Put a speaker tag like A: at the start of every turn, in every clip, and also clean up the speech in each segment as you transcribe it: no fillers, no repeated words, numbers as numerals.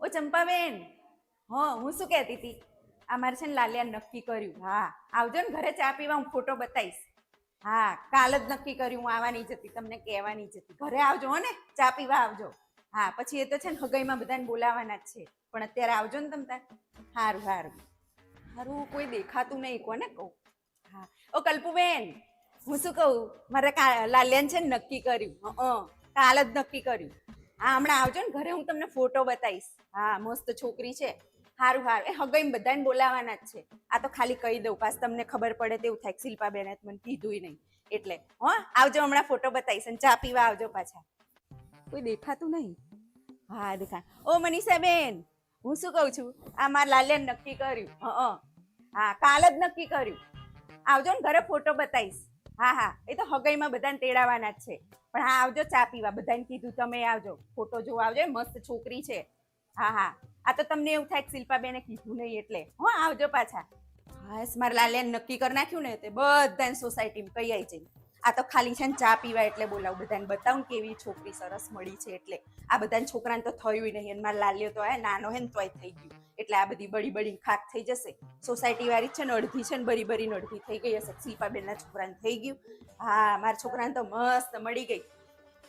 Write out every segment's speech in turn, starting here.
A: ઓ ચંપાબેન, હા હું શું કહેતી હતી, આ મારે છે ને લાલિયા નક્કી કર્યું. હા આવજો ને ઘરે ચા પીવા, હું ફોટો બતાવીશ. હા કાલ જ નક્કી કર્યું, હું આવવાની જ હતી, તમને કહેવાની જ હતી. ઘરે આવજો હો ને, ચા પીવા આવજો. હા પછી એ તો છે ને હગાઈમાં બધાને બોલાવાના જ છે, પણ અત્યારે આવજો ને તમ તાર. સારું સારું સારું, કોઈ દેખાતું નહીં, કોને કહું. હા ઓ કલ્પુબેન, હું શું કહું, મારે લાલિયાને છે ને નક્કી કર્યું. કાલ જ નક્કી કર્યું. હા હમણાં આવજો ને ઘરે, હું તમને ફોટો બતાવીશ. હા મસ્ત છોકરી છે. સારું સારું, એ હગાઈ બધાને બોલાવાના જ છે. આ તો ખાલી કહી દઉં, પાછ તમને ખબર પડે તેવું થાય. શિલ્પાબેને મને કીધું નહીં એટલે. હો આવજો, હમણાં ફોટો બતાવીશ અને ચા પીવા આવજો પાછા. કોઈ દેખાતું નહીં. હા દેખા. ઓ મનીષાબેન, હું શું કહું છું, આ મારા લાલિયાને નક્કી કર્યું. હા કાલ જ નક્કી કર્યું. આવજો ને ઘરે, ફોટો બતાવીશ. હા હા, એ તો હગાઈમાં બધાને તેડાવાના જ છે, પણ હા આવજો ચા પીવા. બધાને કીધું તમે આવજો, ફોટો જોવા આવજો. મસ્ત છોકરી છે. હા હા, આ તો તમને એવું થાય કે શિલ્પાબેને કીધું નહીં એટલે. હો આવજો પાછા. હા મારા લાલિયાને નક્કી કરી નાખ્યું ને, તે બધાને સોસાયટીમાં કહી આવી જઈ. આ તો ખાલી છે ને ચા પીવા એટલે બોલાવું, બધાને બતાવું કેવી છોકરી સરસ મળી છે એટલે. આ બધાને છોકરાને તો થયું નહીં, અને મારા લાલિયો તો નાનો હે ને તોય થઈ ગયું, એટલે આ બધી બળી બળી ખાક થઈ જશે. સોસાયટી વાળી છે ને અડધી છે ને બરી બરી અડધી થઈ ગઈ હશે. શિલ્પાબેનના છોકરાને થઈ ગયું. હા મારા છોકરાને તો મસ્ત મળી ગઈ.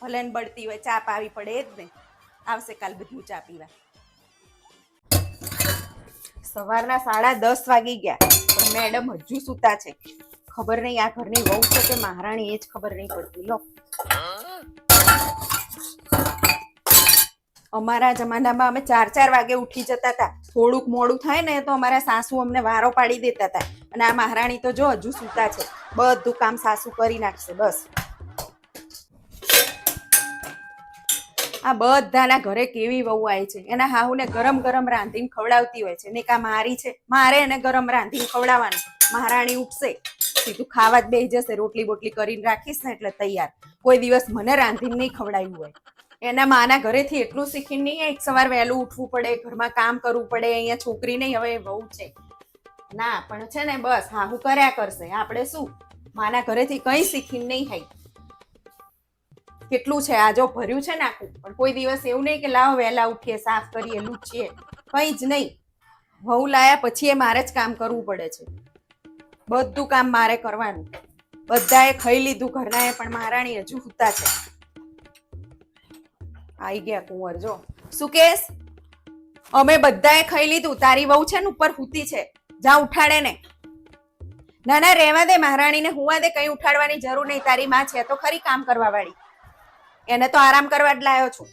A: ભલે ને બળતી હોય, ચા પાવી પડે જ ને. આવશે કાલ બધું ચા પીવા. સવારના 10:30 વાગી ગયા, પણ મેડમ હજુ સુતા છે. ખબર નહીં આ ઘરની વહુ છે કે મહારાણી, એ જ ખબર નહીં પડતી. લો અમારા જમાનામાં અમે 4 વાગે ઉઠી જતા હતા. થોડુંક મોડું થાય ને તો અમારા સાસુ અમને વારો પાડી દેતા હતા. અને આ મહારાણી તો જો હજુ સુતા છે. બધું કામ સાસુ કરી નાખશે. બસ આ બધાના ઘરે કેવી વહુ આવી છે. એના હાહુને ગરમ ગરમ રાંધીને ખવડાવતી હોય છે. ને કા મારી છે, મારે એને ગરમ રાંધીને ખવડાવવાનું. મહારાણી ઉઠશે સીધું ખાવા જ બેસી જશે. રોટલી બોટલી કરીને રાખીશ ને એટલે તૈયાર. કોઈ દિવસ મને રાંધીને નહીં ખવડાવ્યું હોય. એના માના ઘરેથી એટલું શીખીને નહીં, એક સવાર વહેલું ઉઠવું પડે, ઘરમાં કામ કરવું પડે. અહીંયા છોકરી નહીં, હવે વહુ છે. ના પણ છે ને બસ હા હું કર્યા કરશે. આપણે શું માના ઘરેથી કઈ શીખીને નહીં થાય. કેટલું છે આ જો ભર્યું છે ને આખું, પણ કોઈ દિવસ એવું નહીં કે લાવો વહેલા ઉઠીએ, સાફ કરીએ, લૂછીએ, કઈ જ નહીં. વહુ લાયા પછી એ મારે જ કામ કરવું પડે છે. બધું કામ મારે કરવાનું. બધાએ ખાઈ લીધું ઘરનાએ, પણ મહારાણી હજુ સૂતા છે. આઈ ગયા કુંવર. જો શું કેસ, અમે બધાએ ખાઈ લીધું, તારી વહુ છે ને ઉપર સૂતી છે, જા ઉઠાડે ને. ના ના રહેવા દે, મહારાણીને હુવા દે, કઈ ઉઠાડવાની જરૂર નહીં. તારી માં છે તો ખરી કામ કરવા વાળી, એને તો આરામ કરવા જ લાયો છું.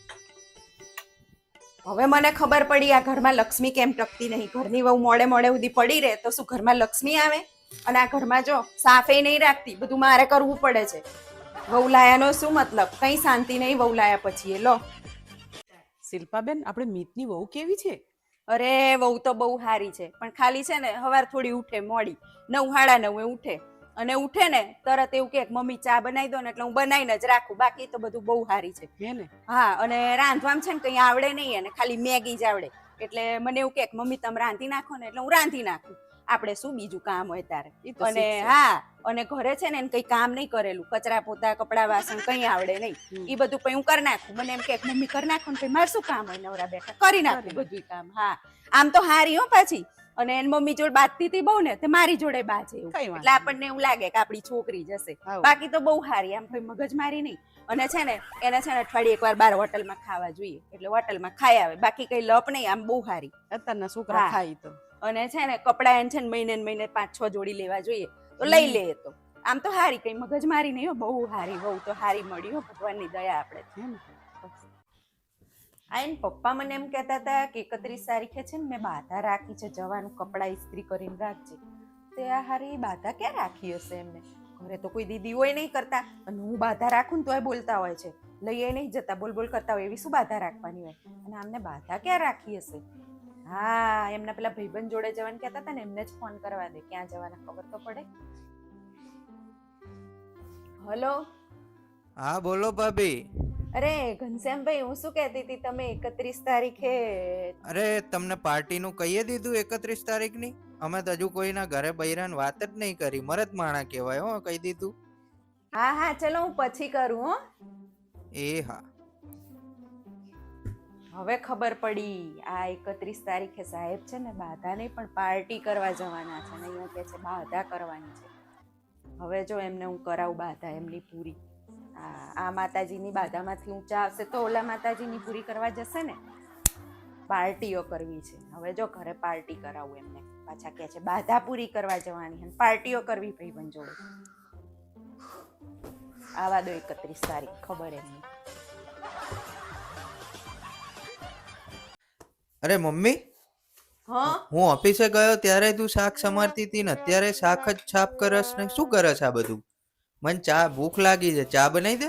A: હવે મને ખબર પડી આ ઘરમાં લક્ષ્મી કેમ ટકતી નહીં. ઘરની વહુ મોડે મોડે સુધી પડી રહે તો શું ઘરમાં લક્ષ્મી આવે? અને આ ઘરમાં જો સાફે નહીં રાખતી, બધું મારે કરવું પડે છે. વહુ લાયાનો શું મતલબ? કઈ શાંતિ નહીં વહુ લાયા પછી. એ લો
B: શિલ્પાબેન, આપણે મીતની વહુ કેવી છે?
A: અરે વહુ તો બહુ સારી છે, પણ ખાલી છે ને સવાર થોડી ઉઠે મોડી, 9 સાડા 9 ઉઠે. અને ઉઠે ને તરત એવું કે મમ્મી ચા બનાવી દો ને, એટલે હું બનાવીને જ રાખું. બાકી તો બધું બહુ સારી છે.
B: હે ને?
A: હા, અને રાંધવામાં છે ને કંઈ આવડે નહીં એને, ખાલી મેગી જ આવડે. એટલે મને એવું કે મમ્મી તમે રાંધી નાખો ને, એટલે હું રાંધી નાખું. આપણે શું બીજું કામ હોય તારે. અને હા, અને ઘરે છે ને એને કઈ કામ નહીં કરેલું, કચરા પોતા, કપડા વાસણ કઈ આવડે નહીં. એ બધું કઈ હું કરી નાખું. મને એમ કે મમ્મી કરી નાખો ને, મારે શું કામ હોય, નવરા બેઠા કરી નાખું બધું કામ. હા આમ તો હારી હો પાછી. અને એની મમ્મી જોડે બાજતી હતી બહુ ને, તે મારી જોડે બાજે એવું. એટલે આપણને એવું લાગે કે આપણી છોકરી જશે. બાકી તો બહુ હારી, આમ કોઈ મગજ મારી નહીં. અને છે ને એને છે ને અઠવાડિયે એકવાર બહાર હોટલમાં ખાવા જોઈએ, એટલે હોટલમાં ખાઈ આવે. બાકી કઈ લપ નહીં, આમ બહુ હારી.
B: અત્યારના છોકરા ખાય તો.
A: અને છે ને કપડા એને છે ને મહિને 5-6 જોડી લેવા જોઈએ તો લઈ લે. તો આમ તો હારી, કઈ મગજ મારી નહીં હો, બહુ હારી. બહુ તો હારી મળી હો, ભગવાનની દયા આપણે. આ પપ્પા મને એમ કહેતા હતા કે 31 તારીખે છે ને મેં બાધા રાખી છે જવાનું, કપડા ઇસ્ત્રી કરીને રાખજે. તે આ હારી બાધા ક્યાં રાખી હશે એમને? ઘરે તો કોઈ દીદી હોય નહીં કરતા, અને હું બાધા રાખું ને તોય બોલતા હોય છે, લઈએ નહીં જતા, બોલ બોલ કરતા હોય. એવી શું બાધા રાખવાની હોય? અને આમને બાધા ક્યાં રાખી હશે? હા એમના પેલા ભાઈબંધ જોડે જવાનું કહેતા હતા ને, એમને જ ફોન કરવા દે, ક્યાં જવાના ખબર તો પડે. હલો.
C: હા બોલો ભાભી.
A: અરે ઘનશ્યામભાઈ, હું શું કહેતી હતી, તમે 31 તારીખે.
C: અરે તમને પાર્ટીનું કહી દીધું 31 તારીખની? અમે તો હજુ કોઈના ઘરે બૈરાન વાત જ નહીં કરી. મરદ માણા કહેવાય હો, કહી દીધું.
A: હા હા ચલો હું પછી કરું હો.
C: એ હા.
A: હવે ખબર પડી આ 31 તારીખે સાહેબ છે ને બાધા નહીં પણ પાર્ટી કરવા જવાના છે ને અહીંયા કે છે બાધા કરવાની છે. હવે જો એમને હું કરાવું બાધા એમની પૂરી. આ માતાજીની બાધામાંથી ઊંચા આવશે તો ઓલા માતાજીની પૂરી કરવા જશે ને. પાર્ટીઓ કરવી છે. હવે જો ઘરે પાર્ટી કરાવું એમને. પાછા કે છે બાધા પૂરી કરવા જવાની અને પાર્ટીઓ કરવી ભાઈબંધ જોડે. આવા દો 31 તારીખ ખબર એમની.
C: અરે મમ્મી,
A: હા
C: હું ઓફિસે ગયો ત્યારે તું શાક સમારતી હતી ને અત્યારે શાક જ છાપ કરસ ને શું કરસ આ બધું? મને ચા ભૂખ લાગી છે, ચા બનાવી દે.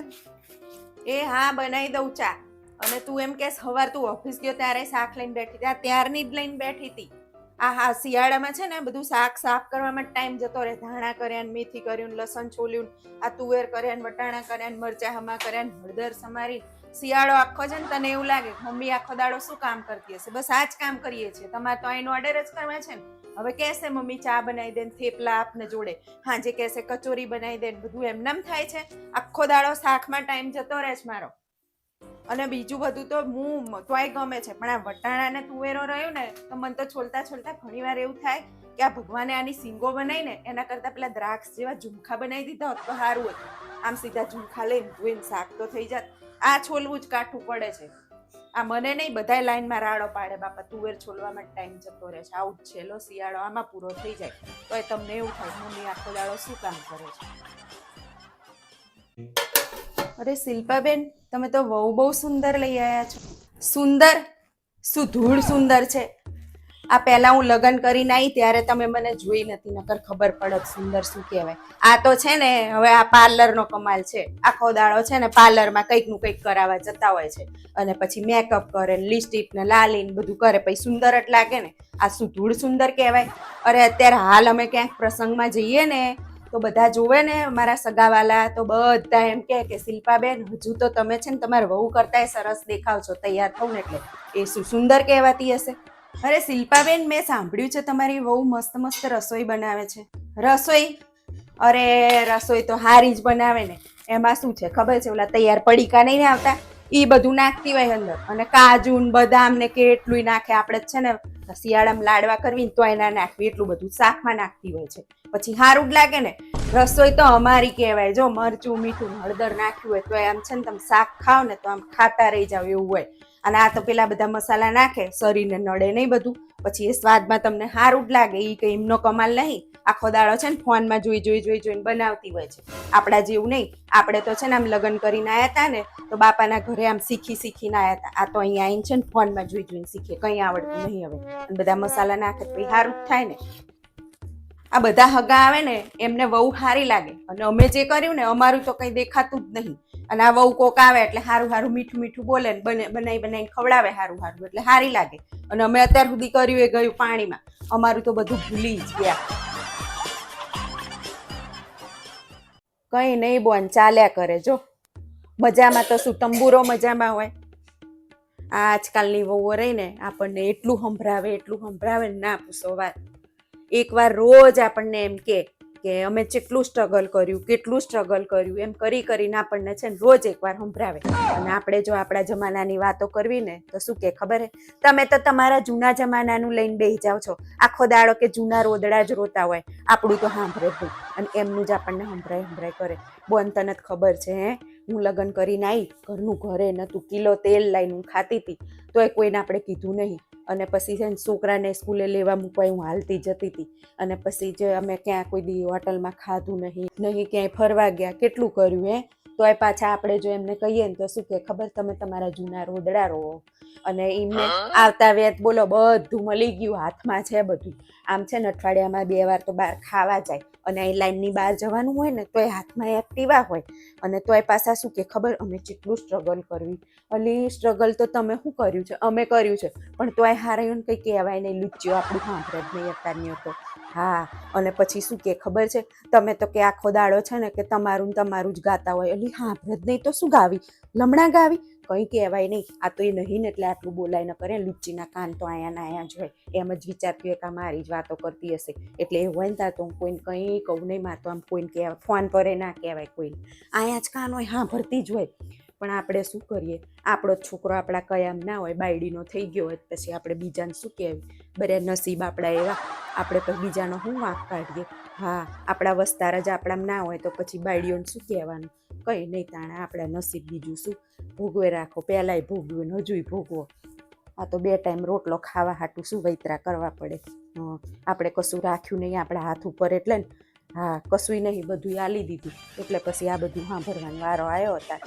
A: એ હા બનાવી દઉં ચા. અને તું એમ કે સવાર તું ઓફિસ ગયો ત્યારે શાક લઈને બેઠી હતી. ત્યારની જ લઈને બેઠી હતી. હા શિયાળામાં છે ને બધું શાક સાફ કરવામાં જ ટાઈમ જતો રહે. ધાણા કર્યા ને મેથી કર્યું, લસણ છોલ્યું, આ તુવેર કર્યા ને વટાણા કર્યા ને મરચા હમા કર્યા ને હળદર સમારી. શિયાળો આખો છે ને તને એવું લાગે મમ્મી આખો દાડો શું કામ કરતી હશે? બસ આ જ કામ કરીએ છીએ. તમારે તો અહીંનો ઓર્ડર જ કરવા છે ને. હવે કહેશે મમ્મી ચા બનાવી દે ને થેપલા આપને જોડે, હાજે કહેશે કચોરી બનાવી દે ને બધું એમનેમ થાય છે. આખો દાડો શાકમાં ટાઈમ જતો રહે છે મારો. અને બીજું બધું તો હું તોય ગમે છે પણ આ વટાણા ને તુવેરો રહ્યું ને તો મને તો છોલતા છોલતા ઘણી વાર એવું થાય કે આ ભગવાને આની સિંગો બનાવી ને એના કરતા પેલા દ્રાક્ષ જેવા ઝુમખા બનાવી દીધા હોત તો સારું હતું. આમ સીધા ઝુમખા લઈને ધોઈને શાક તો થઈ જાત. આ છોલવું જ કાઠું પડે છે. આ મને નહીં બધાય લાઈનમાં રાડો પાડે બાપા. તુવેર છોલવામાં ટાઈમ જતો રહે છે. આવું જ છે લો શિયાળો આમાં પૂરો થઈ જાય તોય તમને એવું થાય મમ્મી આખો દાડો શું કામ કરે છે. અરે શિલ્પાબેન, તમે તો બહુ સુંદર લઈ આવ્યા છો. સુંદર શું ધૂળ સુંદર છે. આ પહેલા હું લગ્ન કરીને આવી ત્યારે તમે મને જોઈ નથી, નકર ખબર પડત સુંદર શું કહેવાય. આ તો છે ને હવે આ પાર્લરનો કમાલ છે. આખો દાડો છે ને પાર્લરમાં કંઈક નું કંઈક કરાવવા જતા હોય છે અને પછી મેકઅપ કરે ને લિપસ્ટિક ને લાલીને બધું કરે પછી સુંદર જ લાગે ને. આ શું ધૂળ સુંદર કહેવાય? અરે અત્યારે હાલ અમે ક્યાંક પ્રસંગમાં જઈએ ને તો બધા જોવે ને મારા સગાવાલા તો બધા એમ કે શિલ્પાબેન હજુ તો તમે છે ને તમારા વહુ કરતાંય સરસ દેખાવ છો તૈયાર થવું ને એટલે. એ શું સુંદર કહેવાતી હશે? અરે શિલ્પાબેન, મેં સાંભળ્યું છે તમારી વહુ મસ્ત મસ્ત રસોઈ બનાવે છે. રસોઈ? અરે રસોઈ તો હારી જ બનાવે ને. એમાં શું છે ખબર છે, ઓલા તૈયાર પડીકા નહીં આવતા એ બધું નાખતી હોય અંદર અને કાજુ ને બદામ ને કેટલું નાખે. આપણે છે ને શિયાળામાં લાડવા કરવી તો એના નાખવી એટલું બધું શાકમાં નાખતી હોય છે. પછી સારું જ લાગે ને. રસોઈ તો અમારી કહેવાય. જો મરચું મીઠું હળદર નાખ્યું હોય તો આમ છે ને તમે શાક ખાઓ ને તો આમ ખાતા રહી જાવ એવું હોય. અને આ તો પેલા બધા મસાલા નાખે શરીરને નડે નહીં બધું. પછી એ સ્વાદમાં તમને સારું જ લાગે. એ કઈ એમનો કમાલ નહીં. આખો દાડો છે ને ફોનમાં જોઈને બનાવતી હોય છે. આપણા જેવું નહીં. આપણે તો છે ને આમ લગ્ન કરીને આવ્યા હતા ને તો બાપાના ઘરે આમ શીખીને આવ્યા હતા. આ તો અહીંયા આવીને છે ને ફોનમાં જોઈને શીખે. કંઈ આવડતું નહીં હવે. અને બધા મસાલા નાખે તો સારું જ થાય ને. આ બધા હગા આવે ને એમને વહુ સારી લાગે અને અમે જે કર્યું ને અમારું તો કંઈ દેખાતું જ નહીં. અને આ વહુ કોક આવે એટલે સારું મીઠું બોલે ને બનાવીને ખવડાવે સારું એટલે સારી લાગે. અને અમે અત્યાર સુધી કર્યું એ ગયું પાણીમાં. અમારું તો બધું ભૂલી જ ગયા. કઈ નહીં બોન, ચાલ્યા કરે. જો મજામાં તો શું તંબુરો મજામાં હોય. આ આજકાલની વહુઓ રહી ને આપણને એટલું સંભળાવે ને ના પૂછો વાત. એકવાર રોજ આપણને એમ કે અમે કેટલું સ્ટ્રગલ કર્યું એમ કરીને આપણને છે ને રોજ એકવાર સંભળાવે. અને આપણે જો આપણા જમાનાની વાતો કરવી ને તો શું કે ખબર હે, તમે તો તમારા જૂના જમાનાનું લઈને બેસી જાઓ છો. આખો દાડો કે જૂના રોદડા જ રોતા હોય. આપણું તો સાંભળે જ અને એમનું જ આપણને સંભળાય કરે. બોન તને જ ખબર છે હે, હું લગ્ન કરીને આવી ઘરનું ઘરે નતું. કિલો તેલ લઈને હું ખાતી હતી તોય કોઈને આપણે કીધું નહીં. અને પછી છે ને છોકરાને સ્કૂલે લેવા મૂકવા હું હાલતી જતી હતી. અને પછી જે અમે ક્યાં કોઈ દી હોટલમાં ખાધું નહીં ક્યાંય ફરવા ગયા, કેટલું કર્યું હે. તોય પાછા આપણે જો એમને કહીએ ને તો શું કે ખબર, તમે તમારા જૂના રોદડા રહો. અને એમને આવતા વેત બોલો બધું મળી ગયું, હાથમાં છે બધું. આમ છે ને અઠવાડિયામાં 2 વાર તો બહાર ખાવા જાય. અને અહીં લાઈનની બહાર જવાનું હોય ને તોય હાથમાં એક્ટિવા હોય. અને તોય પાછા શું કે ખબર, અમે કેટલું સ્ટ્રગલ કરવી. અલી સ્ટ્રગલ તો તમે શું કર્યું છે? અમે કર્યું છે પણ તોય હારાયું કંઈ કહેવાય નહીં. લુચ્ચીઓ આપણું સાંભળે જ નહીં અત્યારની તો. હા અને પછી શું કે ખબર છે, તમે તો કે આખો દાડો છે ને કે તમારું જ ગાતા હોય. અલી સાંભળે જ નહીં તો શું ગાવી? લમણા ગાવી? કંઈ કહેવાય નહીં. આ તો એ નહીં ને એટલે આટલું બોલાય ન કરે. લુચ્ચીના કાન તો અહીંયા જ હોય. એમ જ વિચારતી હોય કે મારી જ વાતો કરતી હશે. એટલે એ હોય ને ત્યાં તો હું કોઈને કંઈ કહું નહીં. માર તો આમ કોઈને કહેવાય ફોન પર ના કહેવાય કોઈને. અહીંયા જ કાન હોય, સાંભળતી જ હોય. પણ આપણે શું કરીએ, આપણો જ છોકરો આપણા કયામ ના હોય, બાયડીનો થઈ ગયો હોય પછી આપણે બીજાને શું કહેવી? બરે નસીબ આપણા એવા, આપણે પછી બીજાનો શું વાંક કાઢીએ? હા, આપણા વસ્તાર જ આપણામાં ના હોય તો પછી બાયડીઓને શું કહેવાનું? કંઈ નહીં, તાણે આપણા નસીબ, બીજું શું? ભોગવે રાખો, પહેલાંય ભોગવ્યો ને હજુય ભોગવો. આ તો 2 ટાઈમ રોટલો ખાવા હાટું શું વૈતરા કરવા પડે? આપણે કશું રાખ્યું નહીં આપણા હાથ ઉપર એટલે ને. હા, કશુંય નહીં, બધું આલી દીધું એટલે પછી આ બધું સાંભળવાનો વારો આવ્યો હતા.